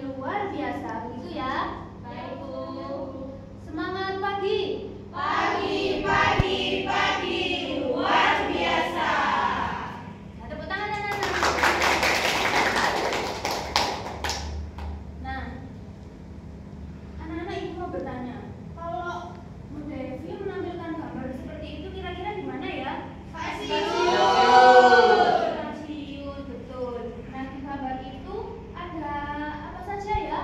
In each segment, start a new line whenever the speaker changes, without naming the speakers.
luar biasa, begitu ya?
Baik, Bu.
Semangat pagi.
Pagi, pagi, pagi, luar biasa.
Nah, tepuk tangan anak-anak. Nah, anak-anak ibu mau bertanya, kalau Bu Devi menampilkan gambar seperti itu kira-kira gimana ya? Stasiun, betul. Nah, di gambar itu ada apa saja ya?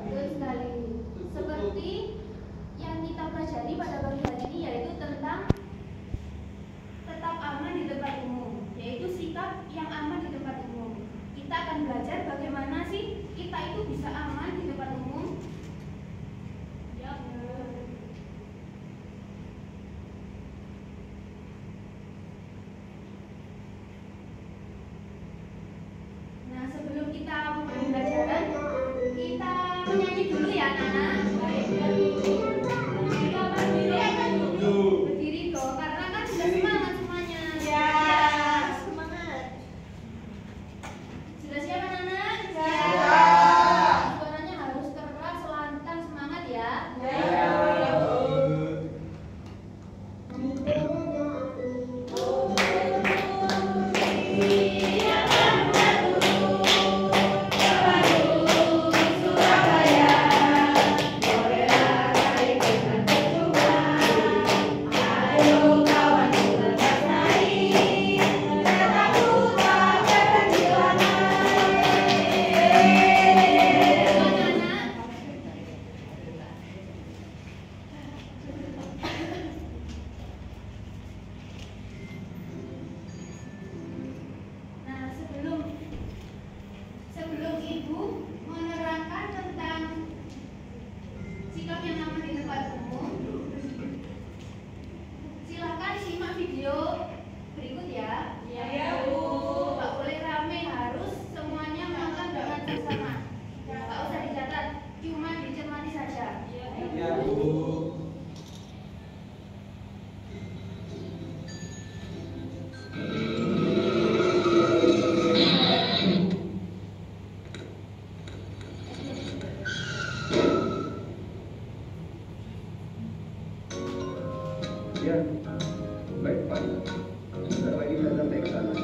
Betul sekali. Seperti yang kita pelajari pada pagi hari ini yaitu tentang tetap aman di tempat umum, yaitu sikap yang aman di tempat umum. Kita akan belajar bagaimana sih kita itu bisa aman di tempat umum. Nah, sebelum kita mulai pembelajaran, kita menyanyi dulu ya, anak-anak. Kita berdiri dong, karena kan sudah semangat semuanya. Sudah siap anak-anak? Suaranya harus keras, lantang, semangat ya. Nah, sebelum ibu menerangkan tentang sikap yang aman di tempat umum, silahkan simak video berikut ya.
Iya, Bu.
Nggak boleh rame, harus semuanya menonton dengan seksama. Nggak usah dicatat, cuma dicermati saja.
Iya, Bu.
Ya, baik Pak. Sebentar lagi saya sampai ke sana.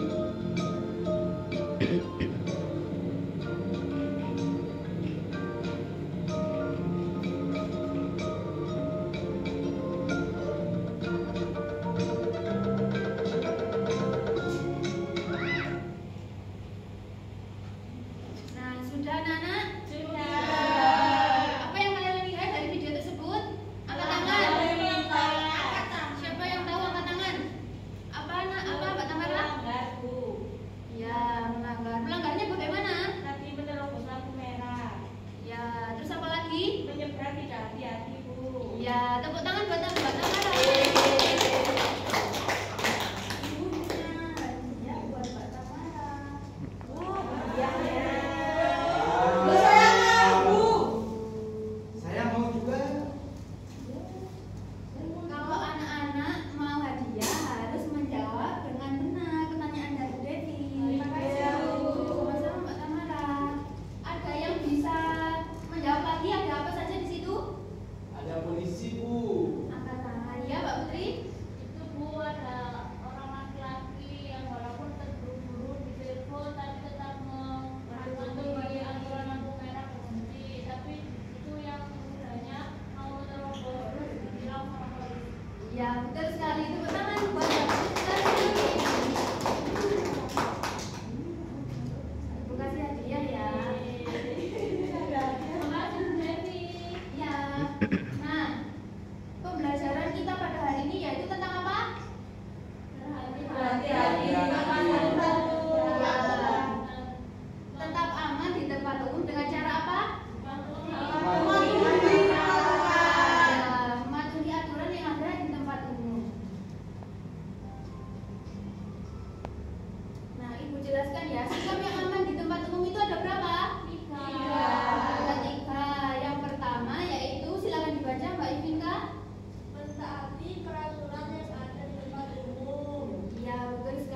Nah, sudah anak-anak?
Sudah.
Apa yang kalian lihat dari video tersebut? Angkat tangan. Siapa yang tahu angkat tangan? Apa anak? Apa Mbak Tamara?
Melanggar, Bu.
Ya, melanggar. Melanggarnya bagaimana?
Tadi menerobos lampu merah.
Ya, terus apa lagi?
Menyeberang tidak hati-hati, Bu.
Ya, tepuk tangan buat Mbak Tamara. Ya, buat Mbak Tamara.
Saya mau juga.
Kalau anak-anak mau hadiah harus menjawab dengan benar pertanyaan dari Bu Devi. Sama-sama Mbak Tamara. Ada yang bisa menjawab lagi? Ada apa saja di situ?
Ada polisi, Bu.
Angkat tangan ya, Mbak Putri.
Itu, Bu, ada orang laki-laki yang walaupun terburu-buru di telepon tapi tetap mematuhi aturan lampu merah berhenti. Tapi itu yang sebenarnya mau menerobos ditilang sama polisi.
Ya, betul sekali. Tepuk tangan buat Mbak Putri. Ibu kasih hadiah ya.
Makasih, Bu Devi.
Ya. Nah, pembelajaran kita pada hari ini yaitu tentang apa?
Hati-hati di depan umum.
Tetap aman di tempat umum dengan cara apa? Mematuhi aturan yang ada di tempat umum. Nah, Ibu jelaskan ya, sikap yang aman di tempat umum itu ada berapa? Ada 3. Yang pertama yaitu, silakan dibaca Mbak Ivinka.
Mentaati peraturan yang ada di tempat umum.
Ya, betul sekali.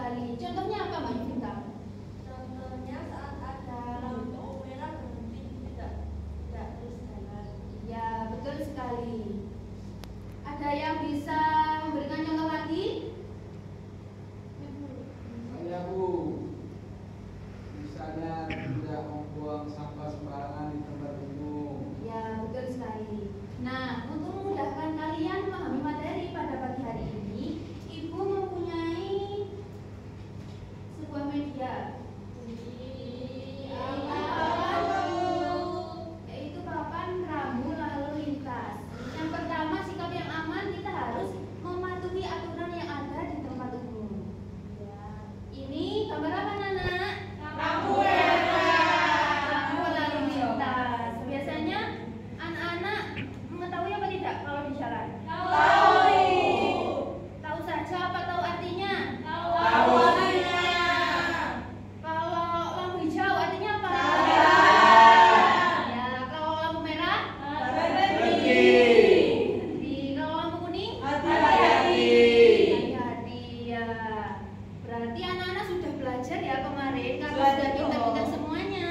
ya kemarin karena sudah pintar-pintar semuanya.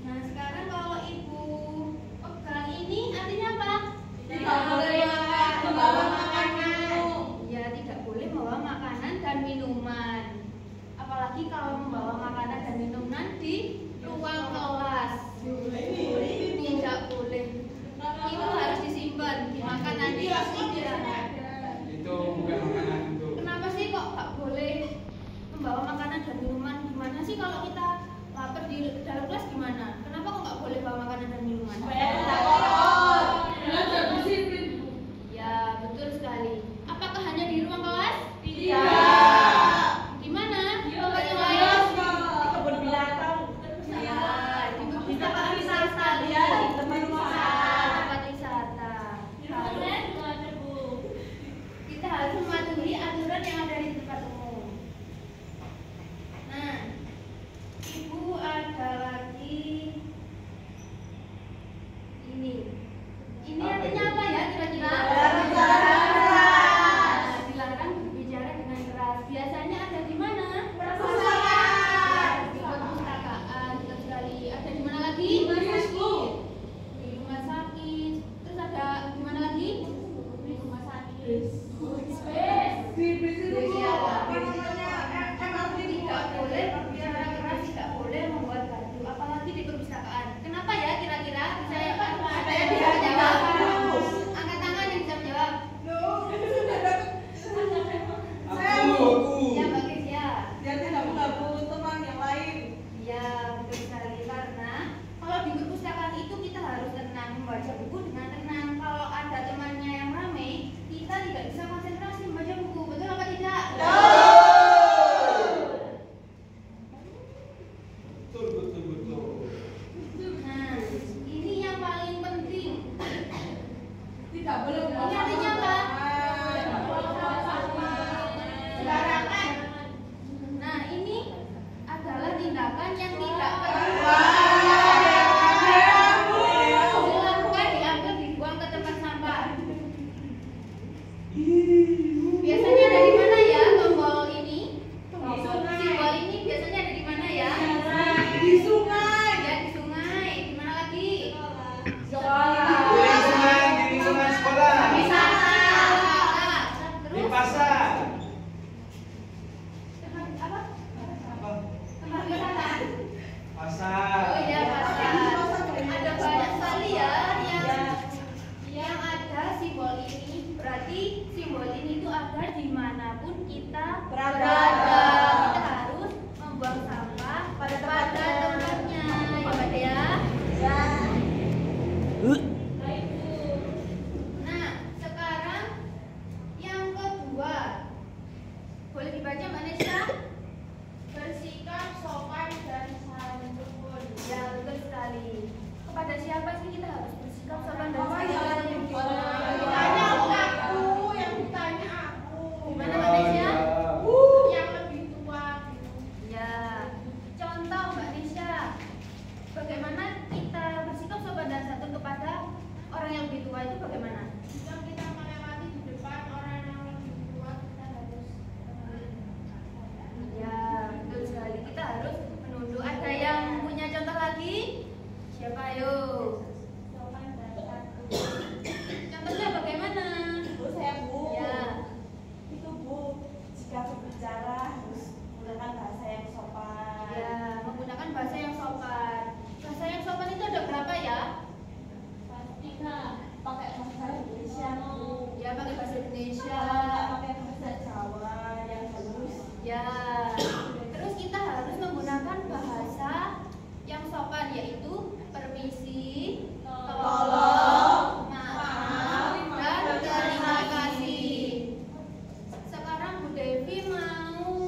Nah sekarang kalau ibu pegang ini artinya apa?
Tidak boleh membawa makanan.
Ya tidak boleh membawa makanan dan minuman. Apalagi kalau membawa makanan dan minuman di ruang kelas. Tidak boleh. Itu harus disimpan, dimakan nanti pas istirahat.
Itu bukan makanan itu.
Kenapa sih kok nggak boleh membawa makanan dan minuman? Gimana sih kalau kita lapar di dalam kelas gimana? Kenapa kok nggak boleh bawa makanan dan minuman? Ya betul sekali. Apakah hanya di ruang kelas? Di mana? Tempat yang lain? Ya, di perpustakaan wisata ya, di tempat wisata. Kita harus mematuhi aturan yang ada di tempat umum. Nah, ibu ada lagi ini. Ini artinya apa ya kira-kira? Dilarang berbicara dengan keras. Biasanya ada di mana? Di perpustakaan, betul sekali. Ada di mana lagi? Di rumah sakit. Terus ada di mana lagi? Di rumah sakit. Tidak boleh berbicara keras, tidak boleh membuat gaduh, apalagi di perpustakaan. Kenapa ya kira-kira? Saya ada yang bisa jawab? Angkat tangan yang bisa jawab.
Aku.
Ya bagus ya.
Dia tidak menggabung teman yang lain.
Ya betul sekali karena kalau di perpustakaan itu kita harus tenang, membaca buku dengan tenang. Kalau ada temannya yang ramai, kita tidak bisa konsentrasi membaca buku. Betul apa tidak?
Betul.
Nah, ini yang paling penting.
Tidak boleh
Ini artinya apa?
sembarangan.
Nah, ini adalah tindakan yang tidak dilakukan, diambil, dibuang ke tempat sampah. Biasanya ada di mana ya tombol ini? Simbol ini biasanya ada di mana ya?
Di sungai.
Ya di sungai. Di mana lagi?
Di lingkungan sekolah.
Di sana.
Di
Terus
pasar.
tempat apa?
Apa?
Tempat wisata.
Pasar.
Oh iya pasar. Ada banyak sekali ya yang ada simbol ini. Berarti simbol ini itu ada dimanapun kita berada. Kita harus membuang sampah pada tempatnya. Ya Mbak Dea. Nah sekarang yang kedua boleh dibaca Mbak Nesya?
Bersikap sopan dan santun.
Ya betul sekali. Kepada siapa sih kita harus bersikap sopan dan
Apa yang
santun?
ditanya aku, yang ditanya aku.
Gimana Mbak Nesya?
Yang lebih tua.
Ya, contoh Mbak Nisha, bagaimana kita bersikap sopan dan santun kepada orang yang lebih tua itu bagaimana?
Jika kita melewati di depan orang yang lebih tua, kita harus
Ya, betul sekali. Kita harus menunduk. Ada yang punya contoh lagi? Siapa ayo?
sopan dan santun.
Contohnya bagaimana?
Bu, saya Bu.
Ya,
Itu Bu, jika berbicara harus menggunakan bahasa yang sopan.
ya, menggunakan bahasa yang sopan. Bahasa yang sopan itu ada berapa ya?
Pakai bahasa Indonesia Bu.
Ya, pakai bahasa Indonesia.
Pakai bahasa Jawa yang halus.
Ya, terus kita harus menggunakan bahasa yang sopan yaitu permisi, tolong, maaf, dan terima kasih. Sekarang Bu Devi mau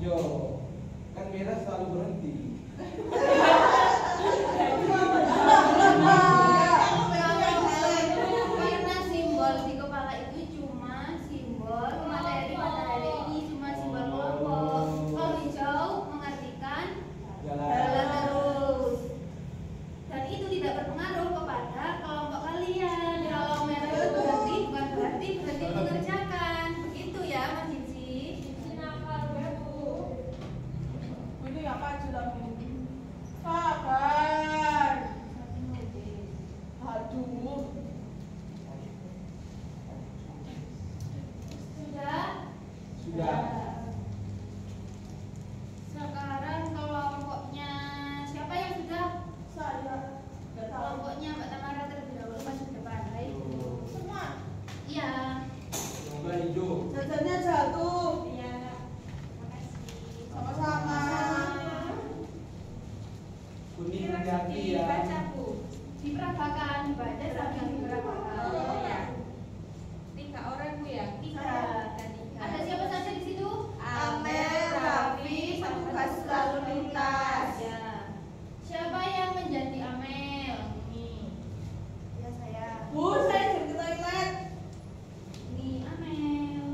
hijau. Kan merah selalu berhenti.
Karena simbol di kepala itu cuma simbol materi ini cuma simbol kelompok. Kalau hijau mengartikan jalan terus. Dan itu tidak berpengaruh kepada kelompok kalian. Kalau merah itu berarti bukan berarti mengerjakan. Begitu ya Mas Jinsi.
Ini apa sudah sabar. Aduh.
Sudah? Sekarang kelompoknya siapa yang sudah?
Saya nggak tahu.
Kelompoknya Mbak Tamara terlebih dahulu masuk ke depan. Baik.
Semua.
Iya.
Semoga hijau.
Jajannya jatuh.
Iya. Makasih.
Sama-sama.
Kuning hati-hati ya.
Bacaku. Diperagakan, dibaca sambil diperagakan.
Oh, ya.
3 orang Bu ya? 3.
Saya.
Ada siapa saja di situ?
Amel, Raffi, petugas lalu lintas.
Ya. Siapa yang menjadi Amel? Ini. Ya saya.
Bu, saya jadi ke toilet.
Ini Amel.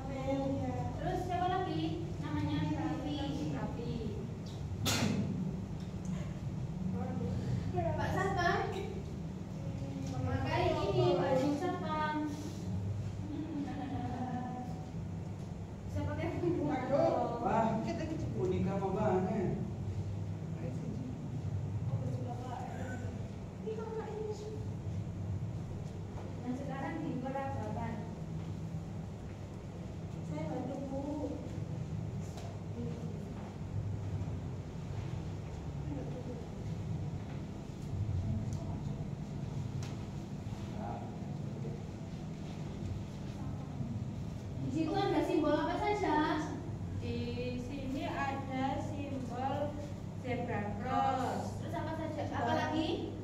Amel ya.
Terus siapa lagi? Namanya Raffi. Raffi. Pak Satpam. Memakai ini baju satpam. Siapa pakai baju?
Wah, kuning sama banget.
Nah sekarang diperagakan.
Saya bantu Bu.
Di situ ada simbol apa saja?
Di sini ada simbol zebra cross.
Terus apa saja? Apa lagi?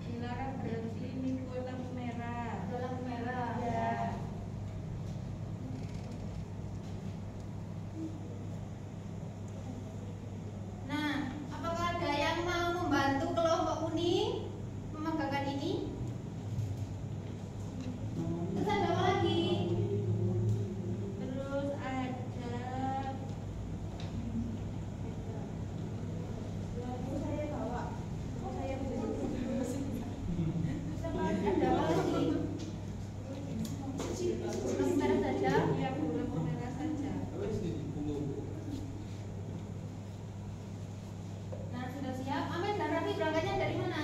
Dilarang berhenti mengikuti lampu merah.
Ada lampu merah.
Ya.
Nah, apakah ada yang mau membantu kelompok kuning memegangkan ini? Terus ada apa lagi?
Terus ada
Bu, saya bawa. Oh, saya beli.
Terus apa? Ada apa lagi? Lampu merah saja.
ya lampu merah saja.
Wes di punggung.
Nah, sudah siap. Amel dan Raffi berangkatnya dari mana?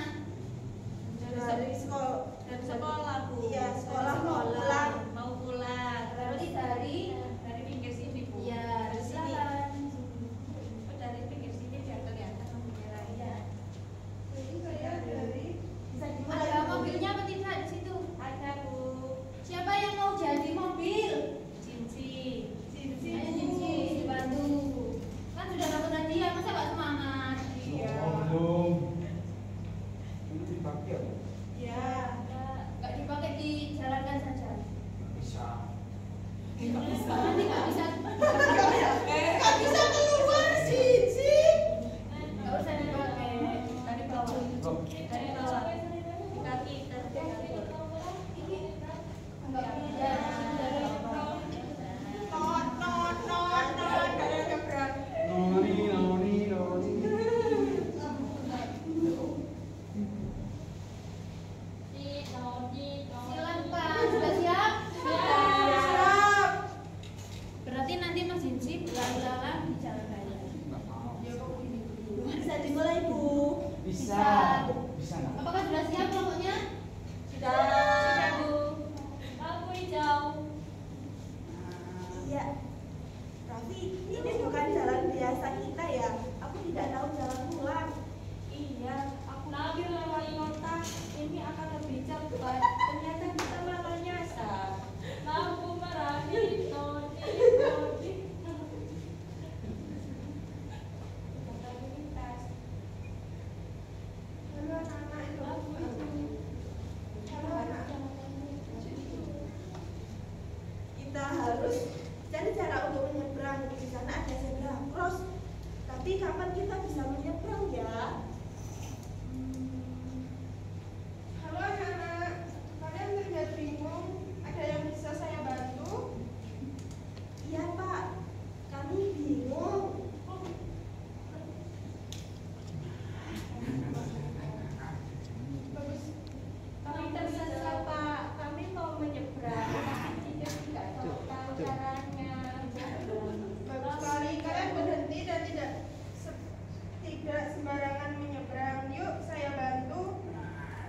Dari sekolah.
Dari sekolah Bu.
Iya, sekolah mau pulang.
Mau pulang.
Berarti dari
Dari pinggir sini Bu.
ya,
Dari sini.
silakan.
Oh, dari pinggir sini biar kelihatan lampu merah ya.
Jadi saya dari bisa dimulai.
Ada mobilnya apa tidak di situ?
Ada Bu.
Siapa yang mau jadi mobil?
Cinci.
Ayo Jinsi, dibantu. Kan sudah dapat hadiah, masa gak semangat?
Belum. Ini dipakai apa?
Ya.
Gak dipakai, dijalankan saja.
Bisa.
Nanti gak bisa.
Nggak bisa keluar Cici.
Gak usah dipakai. Dari bawah.
Loh,
Dari bawah.
Kaki terdekat.
Enggak punya dari bawah.
Not. Dari nyebrang.
noni.
Silakan Pak, sudah siap?
Siap.
Berarti nanti Mas Jinsi berlalu-lalang di jalan raya.
Nggak mau.
Bisa dimulai Bu.
Bisa. Bisa nggak?
Apakah sudah siap kelompoknya?
Sudah.
Bu.
Lampu hijau.
Iya. Raffi, ini bukan jalan biasa kita ya. Aku tidak tahu jalan pulang.
Iya, aku pikir lewat kota ini akan lebih cepat. Ternyata kita malah nyasar. Lampu merah hijau.
Halo anak-anak itu. Halo anak. Kita harus cari cara untuk menyeberang. Tapi kapan kita bisa menyeberang ya?
Halo anak-anak, kalian terlihat bingung. Ada yang bisa saya bantu?
Iya Pak, kami bingung.
Bagus.
Kami tersesat Pak, kami mau menyeberang, tapi tidak tahu caranya.
Bagus sekali. Kalian berhenti dan tidak sembarangan menyeberang. Yuk, saya bantu.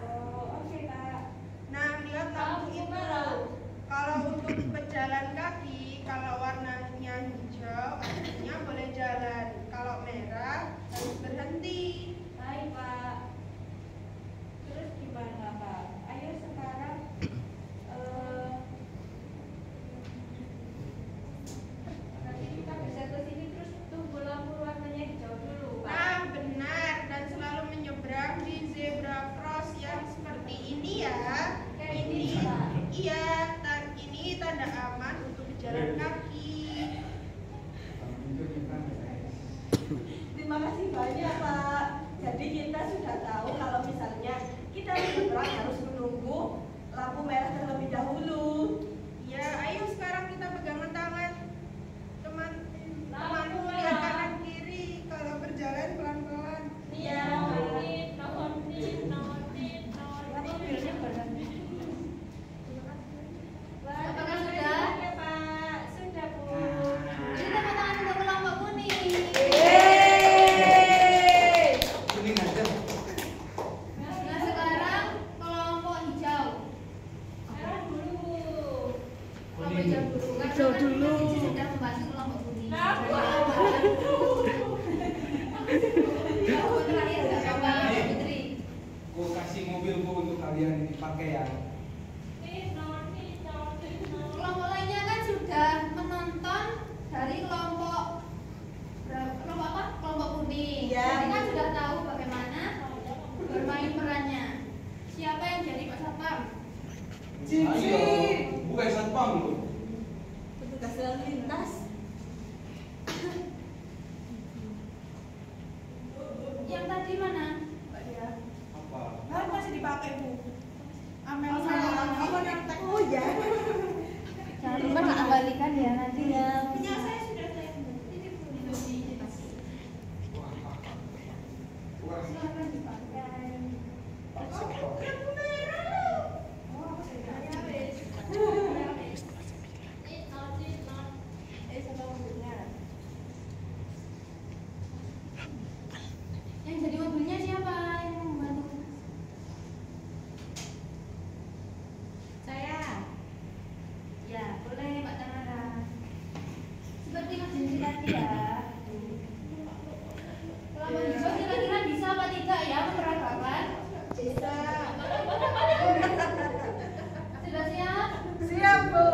Oh, oke Kak.
Nah, lihat lampu
Lampu
itu.
merah.
Kalau untuk pejalan kaki, kalau warnanya hijau, artinya boleh jalan. Kalau merah, harus berhenti.
Baik Pak. Terus gimana Pak? Ayo sekarang nanti kita bisa ke sini terus tunggu lampu warnanya hijau dulu Pak.
Nah, benar. Dan selalu menyeberang di zebra cross yang seperti ini ya.
Kayak ini, Pak.
Iya, ini tanda aman untuk berjalan kaki.
Terima kasih banyak Pak. Jadi kita sudah tahu kalau misalnya kita menyeberang harus menunggu lampu merah terlebih dahulu.
Ya, ayo sekarang kita pegangan tangan. Temanmu
Lampu
lihat
merah.
kanan kiri. Kalau berjalan pelan-pelan.
Iya.
Apakah sudah?
Ya Pak, sudah Bu.
Ini tepuk tangan untuk kelompok kuning.
Kuning aja.
Nah sekarang kelompok hijau.
Merah dulu Bu.
Kelompok hijau dulu. Karena kan Cici sudah membantu kelompok kuning. Kelompok terakhir nggak apa-apa, Putri.
Gue kasih mobilku untuk kalian ini pakai ya.
Kelompok lainnya kan sudah menonton dari kelompok apa? Kelompok kuning.
Iya.
Jadi kan sudah tahu bagaimana bermain perannya. Siapa yang jadi Pak Satpam?
Ayo, bukan satpam lu.
Petugas lalu lintas.
Yang tadi mana? Mbak Dia.
Apa?
Kan masih dipakai, Bu. Amel
Oh,
sama
sama.
Apa yang tek?
Oh ya.
Jangan lupa tak kembalikan ya nanti ya.
Punya saya sudah saya titip Bu.
Silakan dipakai.
Lampu merah. Oh, saya wes.
Sama mobilnya. Yang jadi mobilnya siapa yang membantu? Saya. Ya, boleh Mbak Tamara. Seperti janji tadi ya. Kelompok hijau kira-kira bisa apa tidak ya menerapkan?
Bisa.
Sudah siap?
Siap, Bu.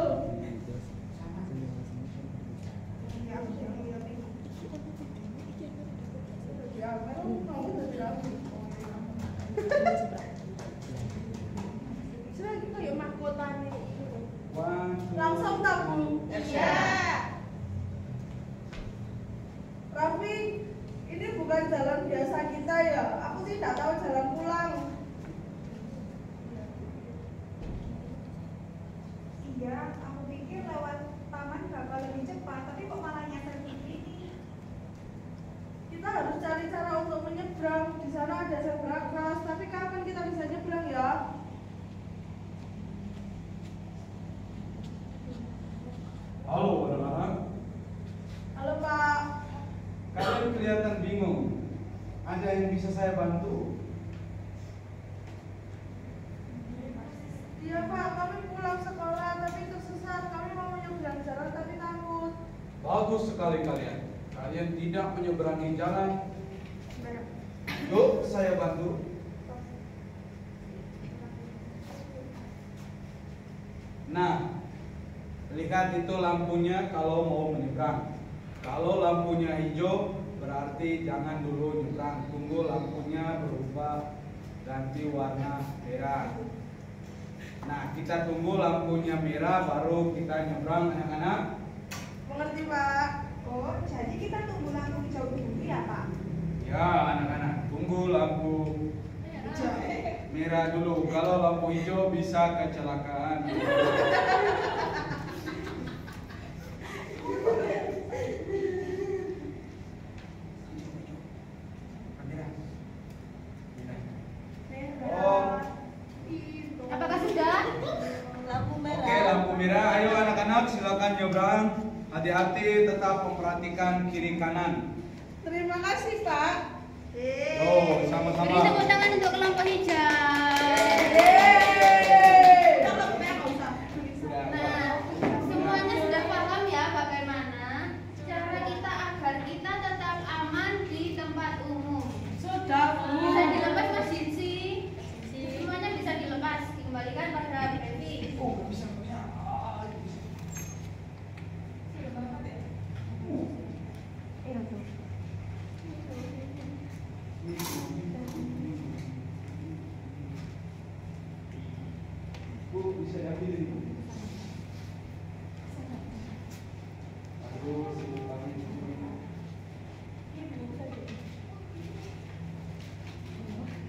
Langsung tak Bu.
Iya.
Raffi, ini bukan jalan biasa kita ya. Aku tidak tahu jalan pulang.
Iya, aku pikir lewat taman bakal lebih cepat, tapi kok malah nyasar begini.
Kita harus cari cara untuk menyeberang. Di sana ada zebra cross, tapi kapan kita bisa nyebrang ya?
Halo anak-anak,
Halo Pak.
kalian kelihatan bingung. Ada yang bisa saya bantu?
Iya Pak, kami pulang sekolah tapi tersesat. Kami mau menyeberang jalan tapi takut.
Bagus sekali kalian. Kalian tidak menyeberangi jalan. Yuk, saya bantu. Nah, lihat itu lampunya kalau mau menyeberang. Kalau lampunya hijau, berarti jangan dulu nyebrang. Tunggu lampunya berubah ganti warna merah. Nah, kita tunggu lampunya merah baru kita nyebrang, anak-anak.
Mengerti, Pak? Oh, jadi kita tunggu lampu hijau hijau dulu ya Pak?
Ya anak-anak, tunggu lampu merah dulu. Kalau lampu hijau bisa kecelakaan. Oh,
Apakah sudah?
Lampu merah.
oke, lampu merah. Ayo anak-anak silakan nyebrang. Hati-hati, tetap memperhatikan kiri kanan.
Terima kasih Pak.
Oh,
Beri
sama-sama.
tepuk tangan untuk kelompok hijau.
Kita lampu merah nggak usah.
Nah, semuanya sudah paham ya bagaimana cara kita agar kita tetap aman di tempat umum.
Sudah, Bu.
Bisa dilepas Mas Jinsi. Semuanya bisa dilepas, dikembalikan pada Devi.
Oh, nggak bisa. Bu, bisa diambil ini. Aduh, sebelum kami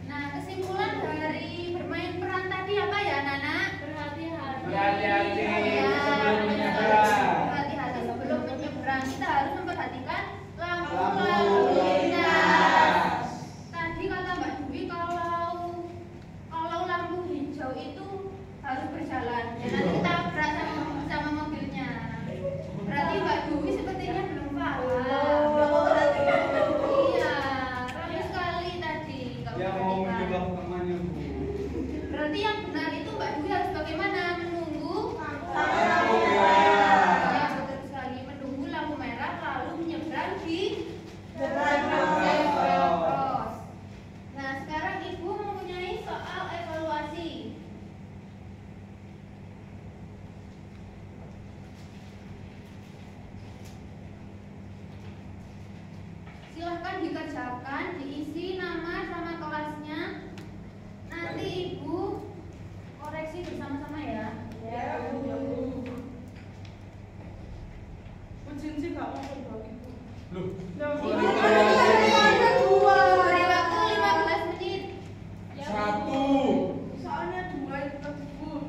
Nah, kesimpulan dari bermain peran tadi apa ya, Nana?
Berhati-hati.
Berhati-hati
Ya,
sebelum menyeberang.
berhati-hati sebelum menyeberang. Kita harus memperhatikan lampu
Lampu
lalu lintas.
lintas.
Tadi kata Mbak Dwi kalau lampu hijau itu harus berjalan. Ya, nanti kita tabrak sama mobilnya. Berarti Mbak Dwi sepertinya belum paham. Iya, ramai sekali tadi. Nggak
Dia mau
perhatikan.
menjebak temannya, Bu.
Berarti yang benar itu Mbak Dwi harus bagaimana? Menunggu
Lampu
Ya,
merah.
betul sekali. Menunggu lampu merah lalu menyeberang di
Zebra
cross. Nah, sekarang Ibu mempunyai soal evaluasi. Silahkan dikerjakan, diisi nama sama kelasnya. Nanti Ibu koreksi bersama-sama ya.
Jinsi nggak mau berbagi.
Loh,
Loh,
kok
ini
ditolak?
Beri waktu 15 menit.
Satu.
soalnya dua itu tersebut.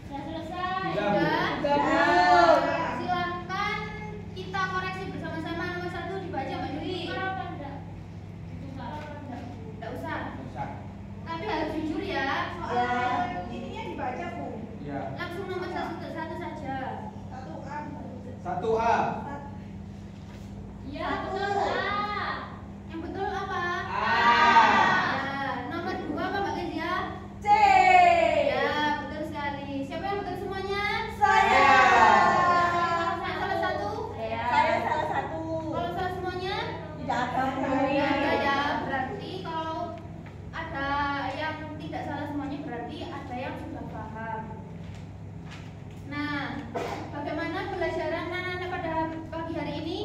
Sudah selesai.
Sudah.
Sudah. Silahkan kita koreksi bersama-sama. Nomor 1 dibaca Mbak Dwi.
Buka apa enggak? Buka apa enggak?
Tidak usah.
Bisa.
Tapi harus jujur ya.
Soalnya ininya dibaca Bu.
Ya.
Langsung nomor 1 saja.
1A.
1A.
Ya, betul. A.
Yang betul apa?
A.
Ya. Nomor 2 apa Mbak Kezia?
C.
Ya, betul sekali. Siapa yang betul semuanya?
Saya.
Yang salah satu?
Saya salah satu.
Kalau salah semuanya?
Tidak ada.
Ya, ya, berarti kalau ada yang tidak salah semuanya berarti ada yang sudah paham. Nah, bagaimana pelajaran anak-anak pada pagi hari ini?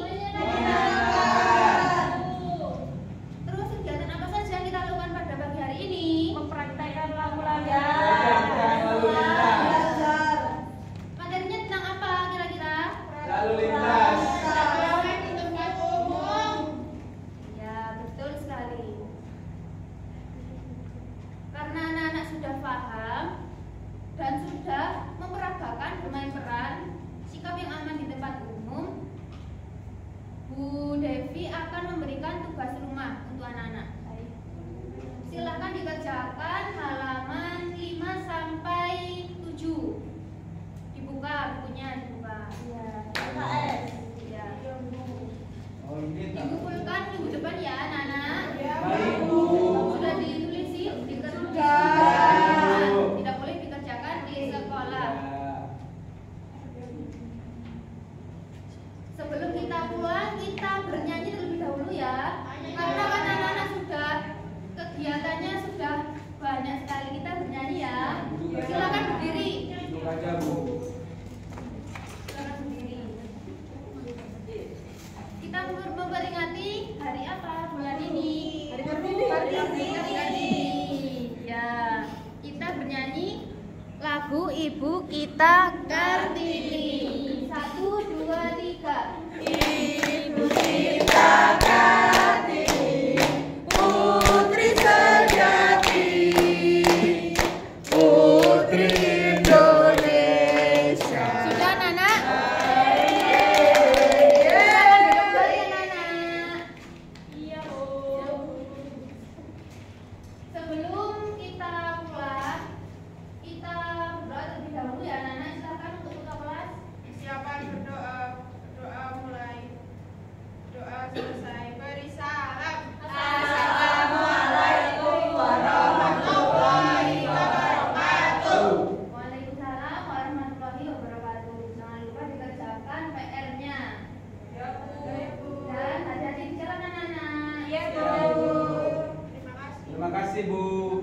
Terus kegiatan apa saja yang kita lakukan pada pagi hari ini?
Mempraktekkan lampu
Belajar lalu lintas.
Belajar.
Materinya tentang apa kira-kira?
Lalu lintas.
Ya, betul sekali. Karena anak-anak sudah paham dan sudah memperagakan bermain peran sikap yang aman di tempat umum, Bu Devi akan memberikan tugas rumah untuk anak-anak. Silahkan dikerjakan halaman 5 sampai 7. Dibuka bukunya, dibuka. Ya.
KS.
Ya.
Oh, ini tak.
Dikumpulkan minggu depan ya, anak-anak.
Baik, Bu.
Sudah ditulis sih,
Sudah.
Tidak boleh dikerjakan di sekolah.
Ya.
Sebelum kita pulang, kita bernyanyi terlebih dahulu ya. Karena kan anak-anak sudah kegiatannya sudah banyak sekali, kita bernyanyi ya. Silakan berdiri.
Duduk aja, Bu.
Silakan berdiri. Kita memperingati hari apa bulan ini?
Hari Kartini.
Hari Kartini. Ya, kita bernyanyi lagu Ibu Kita Kartini. 1, 2, 3.
Terima kasih Bu.